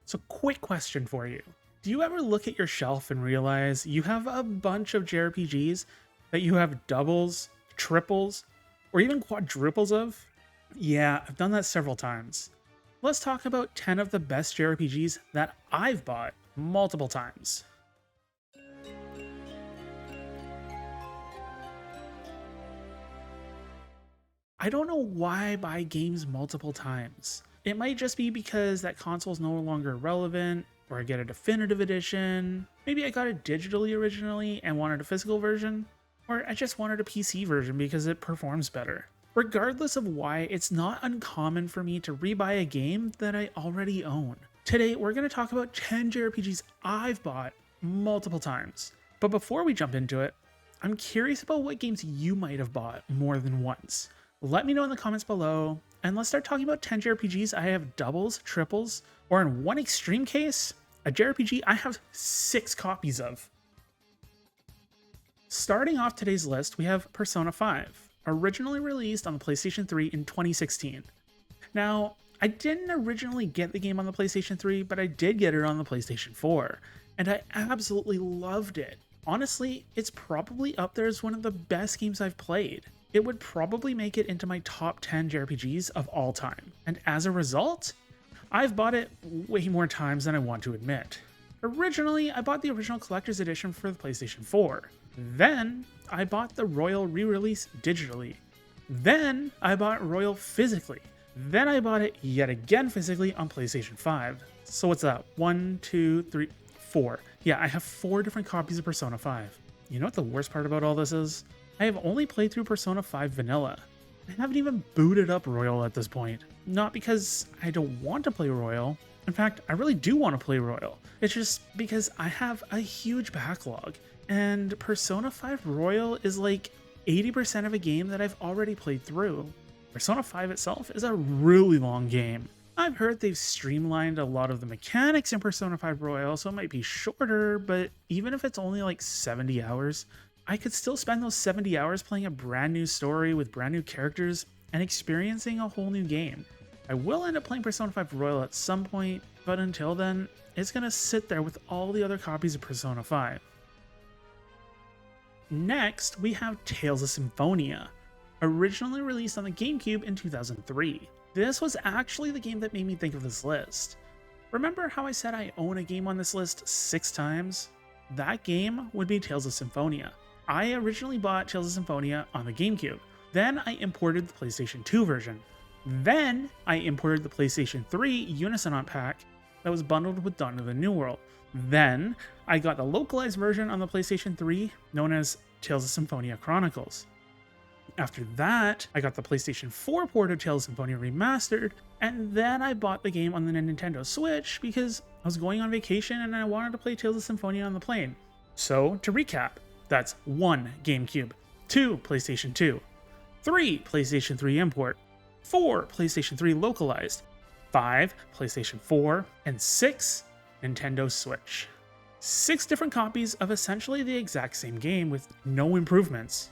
So quick question for you. Do you ever look at your shelf and realize you have a bunch of JRPGs that you have doubles, triples, or even quadruples of? Yeah, I've done that several times. Let's talk about 10 of the best JRPGs that I've bought multiple times. I don't know why I buy games multiple times. It might just be because that console's no longer relevant, or I get a definitive edition. Maybe I got it digitally originally and wanted a physical version, or I just wanted a PC version because it performs better. Regardless of why, it's not uncommon for me to rebuy a game that I already own. Today, we're going to talk about 10 JRPGs I've bought multiple times. But before we jump into it, I'm curious about what games you might have bought more than once. Let me know in the comments below, and let's start talking about 10 JRPGs I have doubles, triples, or in one extreme case, a JRPG I have 6 copies of. Starting off today's list, we have Persona 5, originally released on the PlayStation 3 in 2016. Now, I didn't originally get the game on the PlayStation 3, but I did get it on the PlayStation 4, and I absolutely loved it. Honestly, it's probably up there as one of the best games I've played. It would probably make it into my top 10 JRPGs of all time, and as a result, I've bought it way more times than I want to admit. Originally, I bought the original collector's edition for the PlayStation 4. Then, I bought the Royal re-release digitally. Then, I bought Royal physically. Then I bought it yet again physically on PlayStation 5. So what's that? 1, 2, 3, 4. Yeah, I have 4 different copies of Persona 5. You know what the worst part about all this is? I have only played through Persona 5 Vanilla. I haven't even booted up Royal at this point. Not because I don't want to play Royal. In fact, I really do want to play Royal. It's just because I have a huge backlog. And Persona 5 Royal is like 80% of a game that I've already played through. Persona 5 itself is a really long game. I've heard they've streamlined a lot of the mechanics in Persona 5 Royal, so it might be shorter, but even if it's only like 70 hours, I could still spend those 70 hours playing a brand new story with brand new characters and experiencing a whole new game. I will end up playing Persona 5 Royal at some point, but until then, it's gonna sit there with all the other copies of Persona 5. Next, we have Tales of Symphonia, originally released on the GameCube in 2003. This was actually the game that made me think of this list. Remember how I said I own a game on this list 6 times? That game would be Tales of Symphonia. I originally bought Tales of Symphonia on the GameCube. Then I imported the PlayStation 2 version. Then I imported the PlayStation 3 Unisonant pack that was bundled with Dawn of the New World. Then I got the localized version on the PlayStation 3 known as Tales of Symphonia Chronicles. After that, I got the PlayStation 4 port of Tales of Symphonia Remastered, and then I bought the game on the Nintendo Switch because I was going on vacation and I wanted to play Tales of Symphonia on the plane. So, to recap, that's 1 GameCube, 2 PlayStation 2, 3 PlayStation 3 import, 4 PlayStation 3 localized, 5 PlayStation 4, and 6 Nintendo Switch. 6 different copies of essentially the exact same game with no improvements.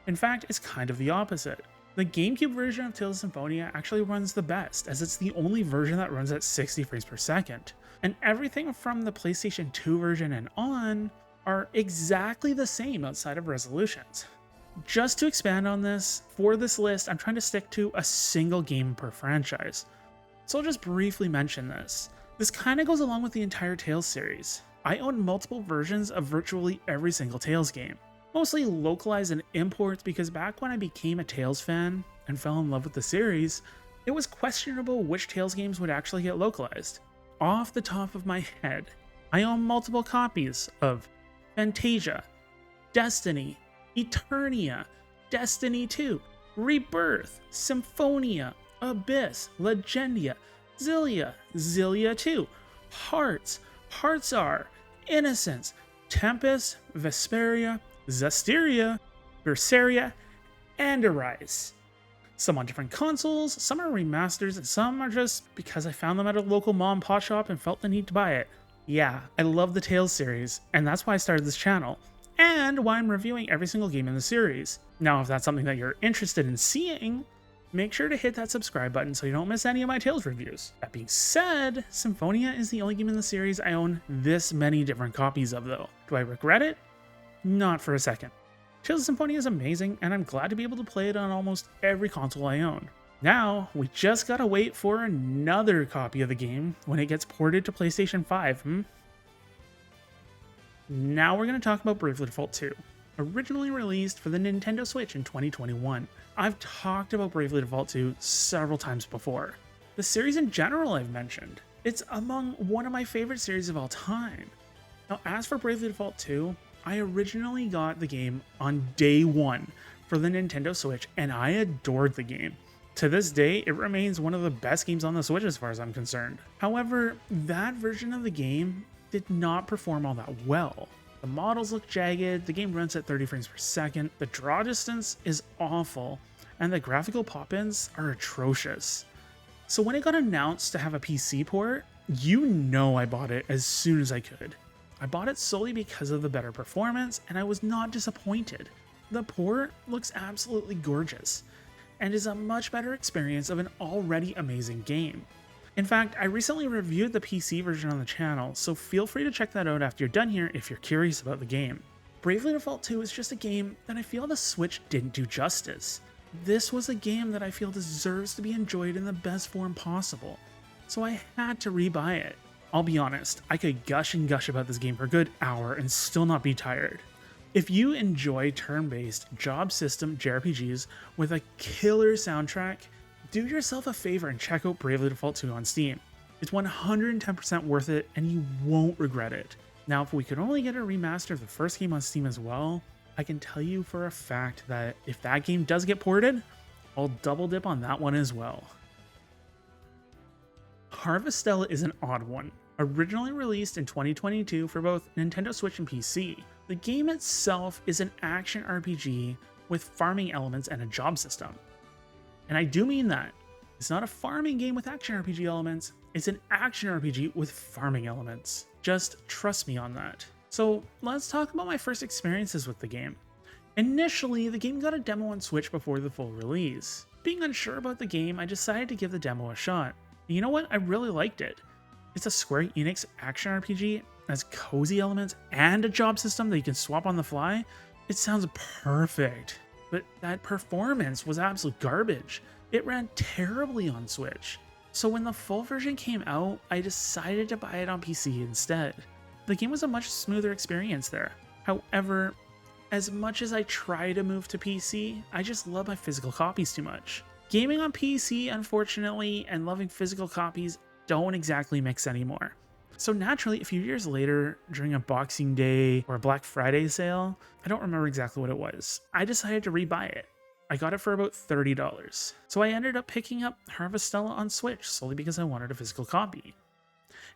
In fact, it's kind of the opposite. The GameCube version of Tales of Symphonia actually runs the best, as it's the only version that runs at 60 frames per second. And everything from the PlayStation 2 version and on are exactly the same outside of resolutions. Just to expand on this, for this list, I'm trying to stick to a single game per franchise. So I'll just briefly mention this. This kind of goes along with the entire Tales series. I own multiple versions of virtually every single Tales game. Mostly localized and imports because back when I became a Tales fan and fell in love with the series, it was questionable which Tales games would actually get localized. Off the top of my head, I own multiple copies of Fantasia, Destiny, Eternia, Destiny 2, Rebirth, Symphonia, Abyss, Legendia, Xillia 2, Hearts, Heartsar, Innocence, Tempest, Vesperia, Zestiria, Berseria, and Arise. Some on different consoles, some are remasters, and some are just because I found them at a local mom and pop shop and felt the need to buy it. Yeah, I love the Tales series, and that's why I started this channel, and why I'm reviewing every single game in the series. Now, if that's something that you're interested in seeing, Make sure to hit that subscribe button so you don't miss any of my Tales reviews. That being said, Symphonia is the only game in the series I own this many different copies of though. Do I regret it? Not for a second. Tales of Symphonia is amazing, and I'm glad to be able to play it on almost every console I own. Now, we just gotta wait for another copy of the game when it gets ported to PlayStation 5, Now we're gonna talk about Bravely Default 2. Originally released for the Nintendo Switch in 2021. I've talked about Bravely Default 2 several times before. The series in general I've mentioned. It's among one of my favorite series of all time. Now, as for Bravely Default 2, I originally got the game on day one for the Nintendo Switch, and I adored the game. To this day, it remains one of the best games on the Switch as far as I'm concerned. However, that version of the game did not perform all that well. The models look jagged, the game runs at 30 frames per second, the draw distance is awful, and the graphical pop-ins are atrocious. So when it got announced to have a PC port, you know I bought it as soon as I could. I bought it solely because of the better performance, and I was not disappointed. The port looks absolutely gorgeous, and is a much better experience of an already amazing game. In fact, I recently reviewed the PC version on the channel, so feel free to check that out after you're done here if you're curious about the game. Bravely Default 2 is just a game that I feel the Switch didn't do justice. This was a game that I feel deserves to be enjoyed in the best form possible, so I had to rebuy it. I'll be honest, I could gush and gush about this game for a good hour and still not be tired. If you enjoy turn-based job system JRPGs with a killer soundtrack, do yourself a favor and check out Bravely Default 2 on Steam. It's 110% worth it, and you won't regret it. Now, if we could only get a remaster of the first game on Steam as well, I can tell you for a fact that if that game does get ported, I'll double dip on that one as well. Harvestella is an odd one. Originally released in 2022 for both Nintendo Switch and PC, the game itself is an action RPG with farming elements and a job system. And I do mean that. It's not a farming game with action RPG elements, it's an action RPG with farming elements. Just trust me on that. So let's talk about my first experiences with the game. Initially, the game got a demo on Switch before the full release. Being unsure about the game, I decided to give the demo a shot. And you know what? I really liked it. It's a Square Enix action RPG, has cozy elements and a job system that you can swap on the fly. It sounds perfect. But that performance was absolute garbage. It ran terribly on Switch. So when the full version came out, I decided to buy it on PC instead. The game was a much smoother experience there. However, as much as I try to move to PC, I just love my physical copies too much. Gaming on PC, unfortunately, and loving physical copies don't exactly mix anymore. So naturally, a few years later, during a Boxing Day or a Black Friday sale, I don't remember exactly what it was, I decided to rebuy it. I got it for about $30. So I ended up picking up Harvestella on Switch solely because I wanted a physical copy.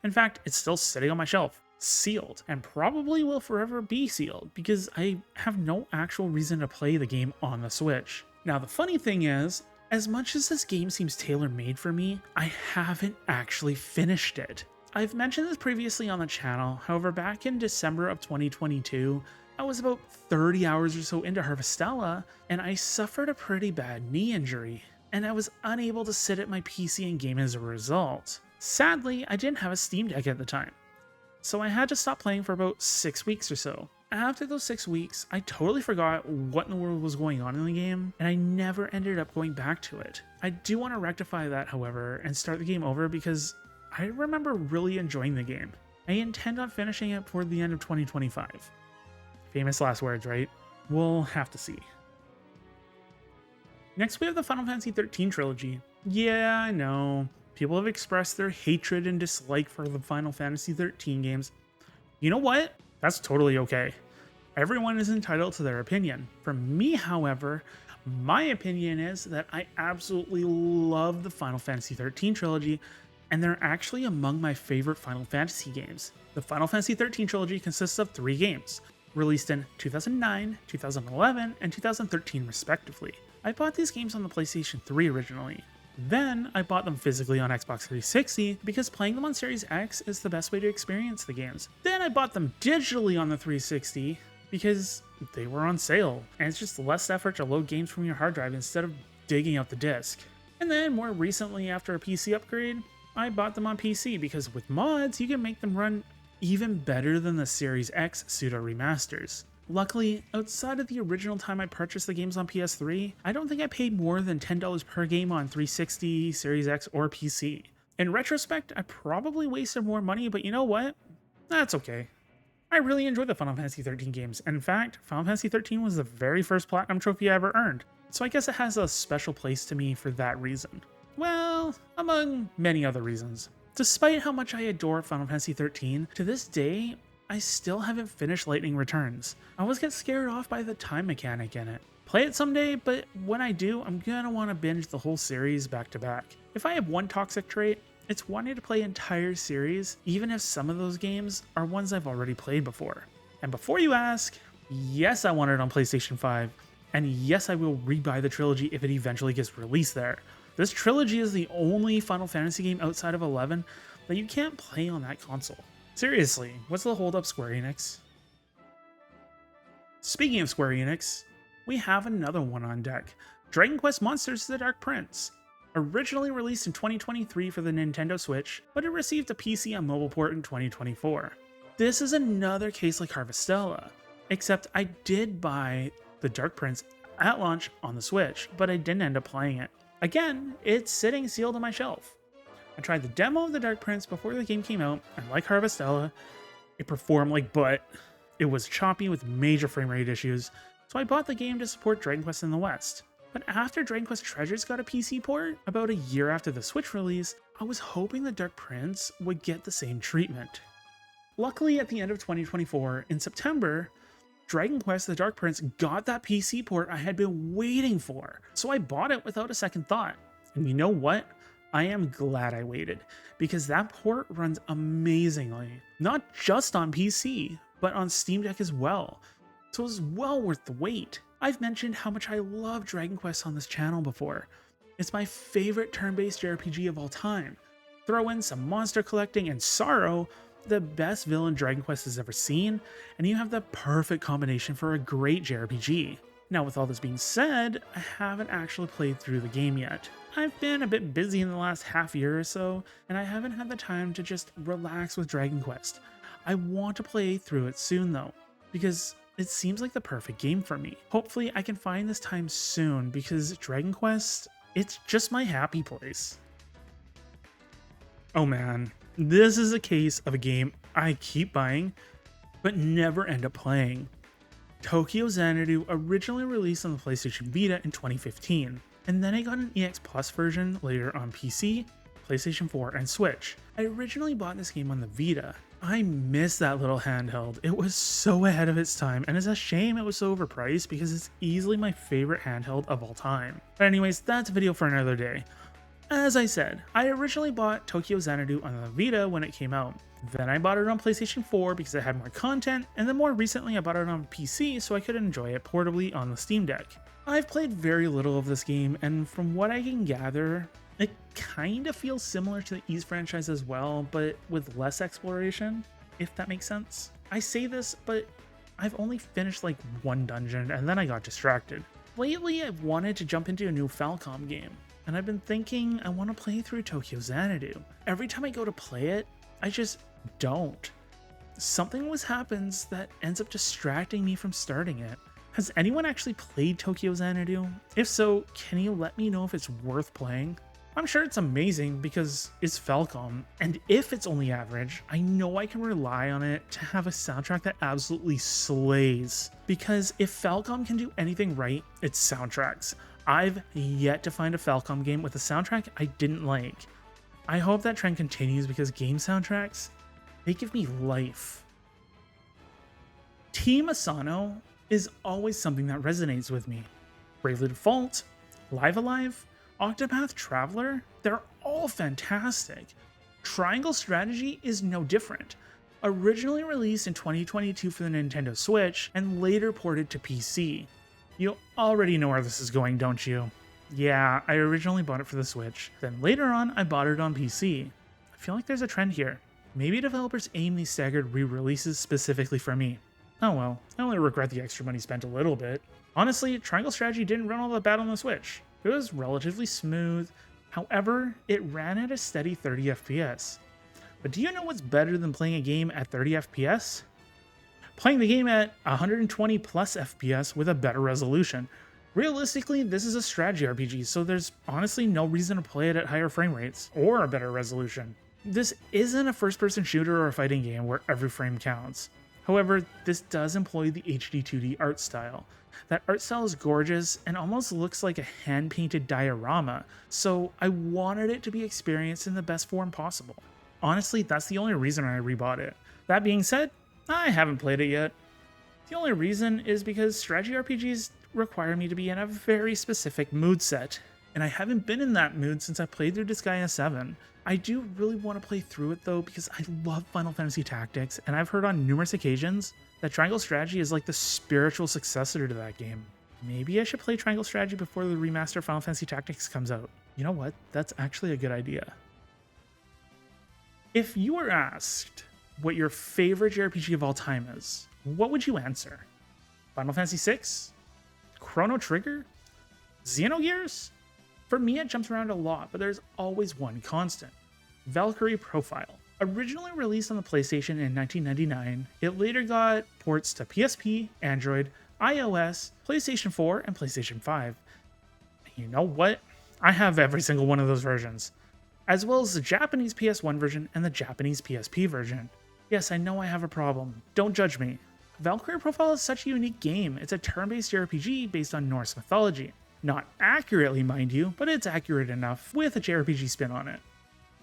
In fact, it's still sitting on my shelf, sealed, and probably will forever be sealed because I have no actual reason to play the game on the Switch. Now the funny thing is, as much as this game seems tailor-made for me, I haven't actually finished it. I've mentioned this previously on the channel, however back in December of 2022, I was about 30 hours or so into Harvestella, and I suffered a pretty bad knee injury, and I was unable to sit at my PC and game as a result. Sadly, I didn't have a Steam Deck at the time, so I had to stop playing for about 6 weeks or so. After those 6 weeks, I totally forgot what in the world was going on in the game, and I never ended up going back to it. I do want to rectify that, however, and start the game over because I remember really enjoying the game. I intend on finishing it before the end of 2025. Famous last words, right? We'll have to see. Next we have the Final Fantasy XIII trilogy. Yeah, I know. People have expressed their hatred and dislike for the Final Fantasy XIII games. You know what? That's totally okay. Everyone is entitled to their opinion. For me, however, my opinion is that I absolutely love the Final Fantasy XIII trilogy, and they're actually among my favorite Final Fantasy games. The Final Fantasy XIII trilogy consists of 3 games, released in 2009, 2011, and 2013 respectively. I bought these games on the PlayStation 3 originally. Then I bought them physically on Xbox 360 because playing them on Series X is the best way to experience the games. Then I bought them digitally on the 360 because they were on sale, and it's just less effort to load games from your hard drive instead of digging out the disc. And then more recently, after a PC upgrade, I bought them on PC because with mods, you can make them run even better than the Series X pseudo remasters. Luckily, outside of the original time I purchased the games on PS3, I don't think I paid more than $10 per game on 360, Series X, or PC. In retrospect, I probably wasted more money, but you know what? That's okay. I really enjoyed the Final Fantasy 13 games. In fact, Final Fantasy 13 was the very first Platinum trophy I ever earned, so I guess it has a special place to me for that reason. Well, among many other reasons. Despite how much I adore Final Fantasy 13, to this day, I still haven't finished Lightning Returns. I always get scared off by the time mechanic in it. Play it someday, but when I do, I'm gonna want to binge the whole series back to back. If I have one toxic trait, it's wanting to play entire series, even if some of those games are ones I've already played before. And before you ask, yes, I want it on PlayStation 5, and yes, I will rebuy the trilogy if it eventually gets released there. This trilogy is the only Final Fantasy game outside of 11 that you can't play on that console. Seriously, what's the hold up, Square Enix? Speaking of Square Enix, we have another one on deck. Dragon Quest Monsters: The Dark Prince. Originally released in 2023 for the Nintendo Switch, but it received a PC and mobile port in 2024. This is another case like Harvestella, except I did buy The Dark Prince at launch on the Switch, but I didn't end up playing it. Again, it's sitting sealed on my shelf. I tried the demo of The Dark Prince before the game came out, and like Harvestella, it performed like butt. It was choppy with major frame rate issues, so I bought the game to support Dragon Quest in the West. But after Dragon Quest Treasures got a PC port, about a year after the Switch release, I was hoping The Dark Prince would get the same treatment. Luckily, at the end of 2024, in September, Dragon Quest: The Dark Prince got that PC port I had been waiting for, so I bought it without a second thought. And you know what? I am glad I waited, because that port runs amazingly, not just on PC, but on Steam Deck as well, so it was well worth the wait. I've mentioned how much I love Dragon Quest on this channel before. It's my favorite turn-based JRPG of all time. Throw in some monster collecting and sorrow, the best villain Dragon Quest has ever seen, and you have the perfect combination for a great JRPG. Now, with all this being said, I haven't actually played through the game yet. I've been a bit busy in the last half year or so, and I haven't had the time to just relax with Dragon Quest. I want to play through it soon though, because it seems like the perfect game for me. Hopefully I can find this time soon, because Dragon Quest, it's just my happy place. Oh man, this is a case of a game I keep buying, but never end up playing. Tokyo Xanadu originally released on the PlayStation Vita in 2015, and then it got an EX Plus version later on PC, PlayStation 4, and Switch. I originally bought this game on the Vita. I miss that little handheld. It was so ahead of its time, and it's a shame it was so overpriced because it's easily my favorite handheld of all time. But anyways, that's a video for another day. As I said, I originally bought Tokyo Xanadu on the Vita when it came out. Then I bought it on PlayStation 4 because it had more content, and then more recently I bought it on PC so I could enjoy it portably on the Steam Deck. I've played very little of this game, and from what I can gather, it kind of feels similar to the Ys franchise as well, but with less exploration, if that makes sense. I say this, but I've only finished like one dungeon and then I got distracted. Lately, I've wanted to jump into a new Falcom game, and I've been thinking I want to play through Tokyo Xanadu. Every time I go to play it, I just don't. Something always happens that ends up distracting me from starting it. Has anyone actually played Tokyo Xanadu? If so, can you let me know if it's worth playing? I'm sure it's amazing because it's Falcom, and if it's only average, I know I can rely on it to have a soundtrack that absolutely slays. Because if Falcom can do anything right, it's soundtracks. I've yet to find a Falcom game with a soundtrack I didn't like. I hope that trend continues because game soundtracks, they give me life. Team Asano is always something that resonates with me. Bravely Default, Live Alive, Octopath Traveler, they're all fantastic. Triangle Strategy is no different. Originally released in 2022 for the Nintendo Switch and later ported to PC. You already know where this is going, don't you? Yeah, I originally bought it for the Switch, then later on I bought it on PC. I feel like there's a trend here. Maybe developers aim these staggered re-releases specifically for me. Oh well, I only regret the extra money spent a little bit. Honestly, Triangle Strategy didn't run all that bad on the Switch. It was relatively smooth, however, it ran at a steady 30 FPS. But do you know what's better than playing a game at 30 FPS? Playing the game at 120 plus FPS with a better resolution. Realistically, this is a strategy RPG, so there's honestly no reason to play it at higher frame rates or a better resolution. This isn't a first-person shooter or a fighting game where every frame counts. However, this does employ the HD 2D art style. That art style is gorgeous and almost looks like a hand-painted diorama, so I wanted it to be experienced in the best form possible. Honestly, that's the only reason I rebought it. That being said, I haven't played it yet. The only reason is because strategy RPGs require me to be in a very specific mood set, and I haven't been in that mood since I played through Disgaea 7. I do really want to play through it though because I love Final Fantasy Tactics, and I've heard on numerous occasions that Triangle Strategy is like the spiritual successor to that game. Maybe I should play Triangle Strategy before the remaster Final Fantasy Tactics comes out. You know what? That's actually a good idea. If you were asked what your favorite JRPG of all time is, what would you answer? Final Fantasy VI? Chrono Trigger? Xenogears? For me, it jumps around a lot, but there's always one constant. Valkyrie Profile. Originally released on the PlayStation in 1999, it later got ports to PSP, Android, iOS, PlayStation 4, and PlayStation 5. You know what? I have every single one of those versions, as well as the Japanese PS1 version and the Japanese PSP version. Yes, I know I have a problem. Don't judge me. Valkyrie Profile is such a unique game. It's a turn-based JRPG based on Norse mythology. Not accurately, mind you, but it's accurate enough with a JRPG spin on it.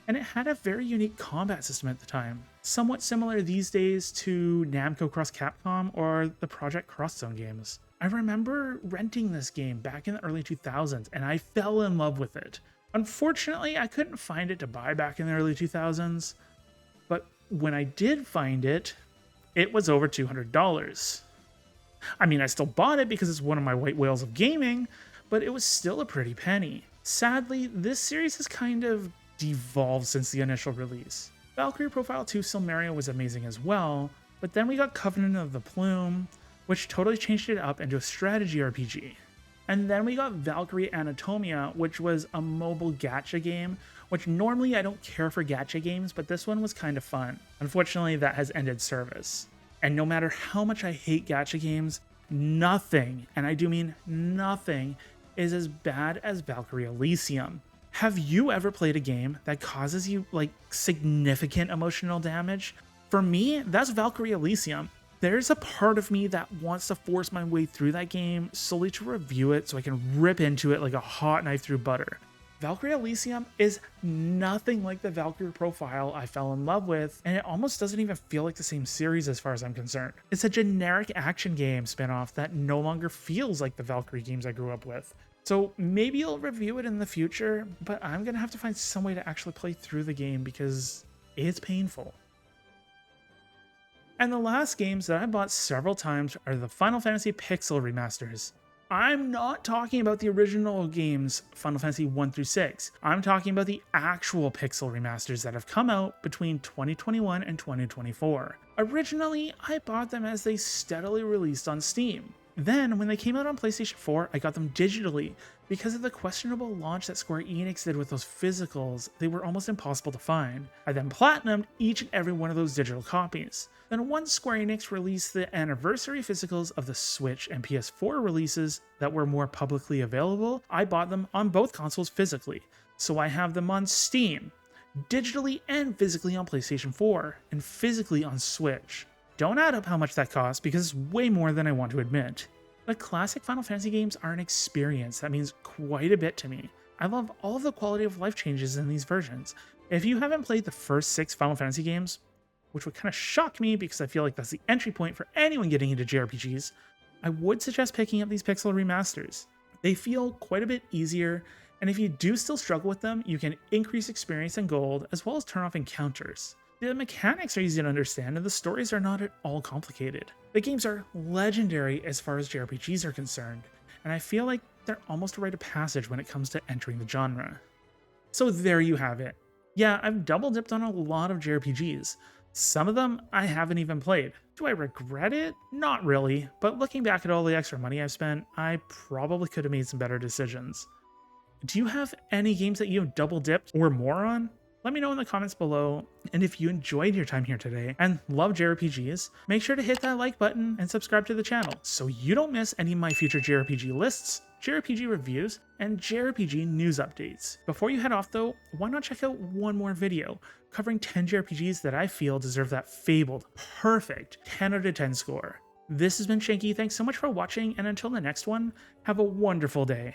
And it had a very unique combat system at the time, somewhat similar these days to Namco Cross Capcom or the Project Crosszone games. I remember renting this game back in the early 2000s and I fell in love with it. Unfortunately, I couldn't find it to buy back in the early 2000s, but when I did find it, it was over $200. I mean, I still bought it because it's one of my white whales of gaming, but it was still a pretty penny. Sadly, this series has kind of devolved since the initial release. Valkyrie Profile 2 Silmaria was amazing as well, but then we got Covenant of the Plume, which totally changed it up into a strategy RPG. And then we got Valkyrie Anatomia, which was a mobile gacha game, which normally I don't care for gacha games, but this one was kind of fun. Unfortunately, that has ended service. And no matter how much I hate gacha games, nothing, and I do mean nothing, is as bad as Valkyrie Elysium. Have you ever played a game that causes you like significant emotional damage? For me, that's Valkyrie Elysium. There's a part of me that wants to force my way through that game solely to review it so I can rip into it like a hot knife through butter. Valkyrie Elysium is nothing like the Valkyrie Profile I fell in love with, and it almost doesn't even feel like the same series as far as I'm concerned. It's a generic action game spin-off that no longer feels like the Valkyrie games I grew up with. So maybe I'll review it in the future, but I'm gonna have to find some way to actually play through the game because it's painful. And the last games that I bought several times are the Final Fantasy Pixel Remasters. I'm not talking about the original games, Final Fantasy 1 through 6. I'm talking about the actual Pixel remasters that have come out between 2021 and 2024. Originally, I bought them as they steadily released on Steam. Then, when they came out on PlayStation 4, I got them digitally. Because of the questionable launch that Square Enix did with those physicals, they were almost impossible to find. I then platinumed each and every one of those digital copies. Then once Square Enix released the anniversary physicals of the Switch and PS4 releases that were more publicly available, I bought them on both consoles physically. So I have them on Steam, digitally and physically on PlayStation 4, and physically on Switch. Don't add up how much that costs because it's way more than I want to admit. The classic Final Fantasy games are an experience that means quite a bit to me. I love all of the quality of life changes in these versions. If you haven't played the first 6 Final Fantasy games, which would kind of shock me because I feel like that's the entry point for anyone getting into JRPGs, I would suggest picking up these Pixel remasters. They feel quite a bit easier, and if you do still struggle with them, you can increase experience and gold as well as turn off encounters. The mechanics are easy to understand and the stories are not at all complicated. The games are legendary as far as JRPGs are concerned, and I feel like they're almost a rite of passage when it comes to entering the genre. So there you have it. Yeah, I've double dipped on a lot of JRPGs. Some of them I haven't even played. Do I regret it? Not really, but looking back at all the extra money I've spent, I probably could have made some better decisions. Do you have any games that you have double dipped or more on? Let me know in the comments below, and if you enjoyed your time here today and love JRPGs, make sure to hit that like button and subscribe to the channel so you don't miss any of my future JRPG lists, JRPG reviews, and JRPG news updates. Before you head off though, why not check out one more video covering 10 JRPGs that I feel deserve that fabled, perfect 10 out of 10 score. This has been Shinky, thanks so much for watching, and until the next one, have a wonderful day.